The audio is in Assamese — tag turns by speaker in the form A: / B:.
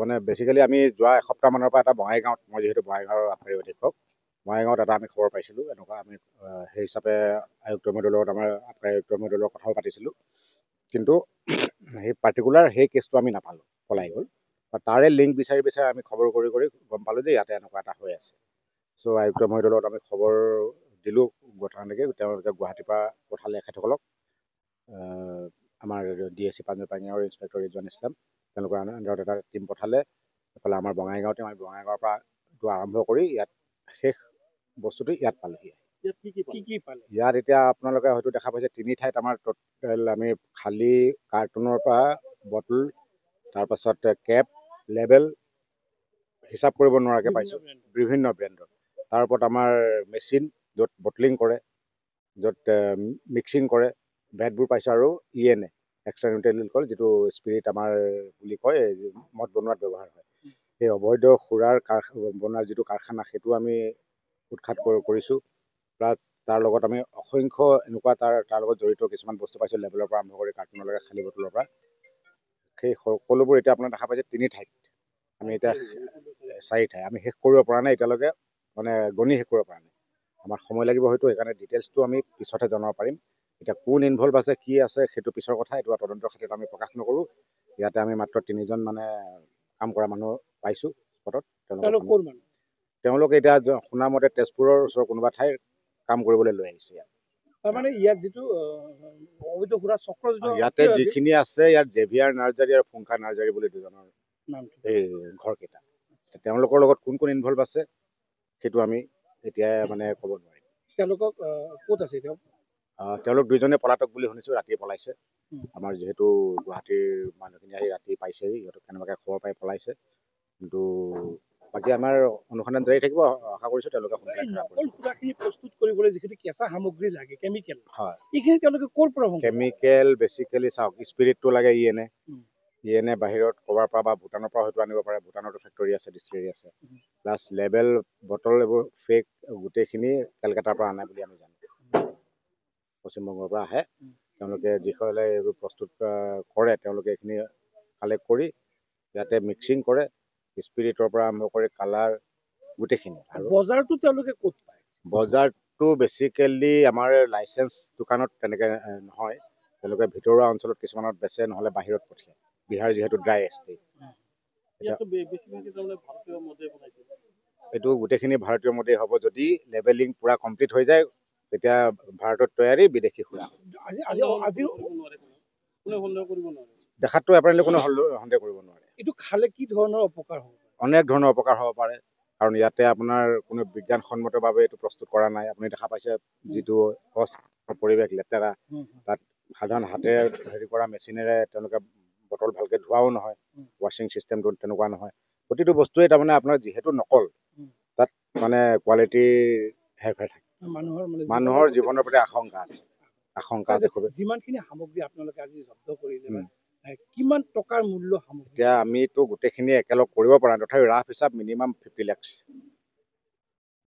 A: মানে বেসিক্যালি আমি যোৱা এসপ্তাহ মানৰ পৰা এটা বঙাইগাঁৱত মই যেহেতু বঙাইগাঁৱৰ আবকাৰী অধীক্ষক বঙাইগাঁৱত এটা আমি খবৰ পাইছিলোঁ এনেকুৱা আমি সেই হিচাপে আয়ুক্ত মহোদয়ৰ লগত আমাৰ আবকাৰী আয়ুক্ত মহোদয়ৰ লগত কথাও পাতিছিলোঁ কিন্তু সেই পাৰ্টিকুলাৰ সেই কেছটো আমি নাপালোঁ পলাই গ'ল তাৰে লিংক বিচাৰি বিচাৰি আমি খবৰ কৰি কৰি গম পালোঁ যে ইয়াতে এনেকুৱা এটা হৈ আছে চ' আয়ুক্ত মহোদয়ৰ লগত আমি খবৰ দিলোঁ তেনেকৈ তেওঁলোকে গুৱাহাটীৰ পৰা পঠালে এখেতসকলক আমাৰ DSC পাঞ্জাৱ পাইঙি আৰু ইনস্পেক্টৰ ৰিজৱান ইছলাম তেওঁলোকৰ আণ্ডাৰত এটা টিম পঠালে এইফালে আমাৰ বঙাইগাঁৱতে আমি বঙাইগাঁৱৰ পৰা এইটো আৰম্ভ কৰি ইয়াত শেষ বস্তুটো ইয়াত পালোহি ইয়াত এতিয়া আপোনালোকে হয়তো দেখা পাইছে 3 ঠাইত আমাৰ টোটেল আমি খালী কাৰ্টুনৰ পৰা বটল তাৰপাছত কেপ লেবেল হিচাপ কৰিব নোৱাৰাকৈ পাইছোঁ বিভিন্ন ব্ৰেণ্ডৰ তাৰ ওপৰত আমাৰ মেচিন য'ত বটলিং কৰে য'ত মিক্সিং কৰে বেটবোৰ পাইছোঁ আৰু ENA এক্সট্ৰা নিউট্ৰেল এলকহল যিটো স্পিৰিট আমাৰ বুলি কয় মদ বনোৱাত ব্যৱহাৰ হয় সেই অবৈধ সুৰাৰ বনোৱাৰ যিটো কাৰখানা সেইটো আমি উৎখাত কৰিছোঁ প্লাছ তাৰ লগত আমি অসংখ্য এনেকুৱা তাৰ লগত জড়িত কিছুমান বস্তু পাইছোঁ লেবেলৰ পৰা আৰম্ভ কৰি কাৰ্টুনলৈকে খালী বটলৰ পৰা সেই সকলোবোৰ এতিয়া আপোনাৰ দেখা পাইছে 3 ঠাইত আমি এতিয়া 4 ঠাই আমি শেষ কৰিব পৰা নাই এতিয়ালৈকে মানে গণি শেষ কৰিব পৰা নাই আমাৰ সময় লাগিব হয়তো সেইকাৰণে ডিটেইলছটো আমি পিছতহে জনাব পাৰিম এতিয়া কোন ইনভলভ আছে কি আছে সেইটো পিছৰ কথা এইটো তদন্তৰ ক্ষেত্ৰত আমি প্ৰকাশ নকৰোঁ ইয়াতে আমি মাত্ৰ 3জন মানে কাম কৰা মানুহ পাইছোঁ স্পটত তেওঁলোকে এতিয়া শুনামতে তেজপুৰৰ ওচৰৰ কোনোবা ঠাইৰ কাম কৰিবলৈ লৈ আহিছে ইয়াত
B: তাৰমানে ইয়াত যিটো অবৈধ সুৰা চক্ৰ
A: ইয়াতে যিখিনি আছে ইয়াত জেভিয়াৰ নাৰ্জাৰী আৰু ফুংকা নাৰ্জাৰী বুলি দুজনৰ এই ঘৰকেইটা তেওঁলোকৰ লগত কোন কোন ইনভলভ আছে সেইটো আমি এতিয়া মানে ক'ব নোৱাৰিম
B: তেওঁলোকক ক'ত আছে
A: তেওঁলোক 2জনে পলাতক বুলি শুনিছোঁ ৰাতিয়ে পলাইছে আমাৰ যিহেতু গুৱাহাটীৰ মানুহখিনি আহি ৰাতি পাইছেহি সিহঁতক কেনেবাকৈ খবৰ পাই পলাইছে কিন্তু বাকী আমাৰ অনুসন্ধান জাৰি থাকিব আশা কৰিছোঁ তেওঁলোকে
B: সুৰাখিনি প্ৰস্তুত কৰিবলৈ যিখিনি কেঁচা সামগ্ৰী লাগে কেমিকেল
A: হয়
B: এইখিনি তেওঁলোকে ক'ৰ পৰা
A: কেমিকেল বেচিকেলি চাওক স্পিৰিটটো লাগে ENA বাহিৰত ক'ৰবাৰ পৰা বা ভূটানৰ পৰা হয়তো আনিব পাৰে ভূটানতো ফেক্টৰী আছে ডিষ্টিলাৰী আছে প্লাছ লেবেল বটল এইবোৰ ফেক গোটেইখিনি কেলকাতাৰ পৰা আনে বুলি আমি জানো পশ্চিমবংগৰ পৰা আহে তেওঁলোকে যিসকলে এইবোৰ প্ৰস্তুত কৰে তেওঁলোকে এইখিনি কালেক্ট কৰি ইয়াতে মিক্সিং কৰে স্পিৰিটৰ পৰা আৰম্ভ কৰি কালাৰ গোটেইখিনি আৰু
B: বজাৰটো তেওঁলোকে ক'ত পায়
A: বজাৰটো বেচিকেলি আমাৰ লাইচেঞ্চ দোকানত তেনেকৈ নহয় তেওঁলোকে ভিতৰুৱা অঞ্চলত কিছুমানত বেচে নহ'লে বাহিৰত পঠিয়ায় বিহাৰ যিহেতু ড্ৰাই ষ্টেট এইটো গোটেইখিনি ভাৰতীয় মদেই হ'ব যদি লেবেলিং পূৰা কমপ্লিট হৈ যায় তেতিয়া ভাৰতত তৈয়াৰী বিদেশী সুৰা দেখাতটো এপাৰেণ্টলি কোনো সন্দেহ কৰিব নোৱাৰে
B: এইটো খালে কি ধৰণৰ অপকাৰ হ'ব
A: অনেক ধৰণৰ অপকাৰ হ'ব পাৰে কাৰণ ইয়াতে আপোনাৰ কোনো বিজ্ঞানসন্মতভাৱে এইটো প্ৰস্তুত কৰা নাই আপুনি দেখা পাইছে যিটো পৰিৱেশ লেতেৰা তাত সাধাৰণ হাতেৰে হেৰি কৰা মেচিনেৰে তেওঁলোকে বটল ভালকৈ ধোৱাও নহয় ৱাশ্বিং চিষ্টেমটো তেনেকুৱা নহয় প্ৰতিটো বস্তুৱে তাৰমানে আপোনাৰ যিহেতু নকল তাত মানে কোৱালিটিৰ হেৰফেৰ থাকে মানুহৰ জীৱনৰ প্ৰতি আশংকা আছে
B: যিমানখিনি সামগ্ৰী আপোনালোকে আজি জব্দ কৰিলে কিমান টকাৰ মূল্য সামগ্ৰী
A: এতিয়া আমিতো গোটেইখিনি একেলগ কৰিব পৰা নাই তথাপি ৰাফ হিচাপ মিনিমাম 50 লাখ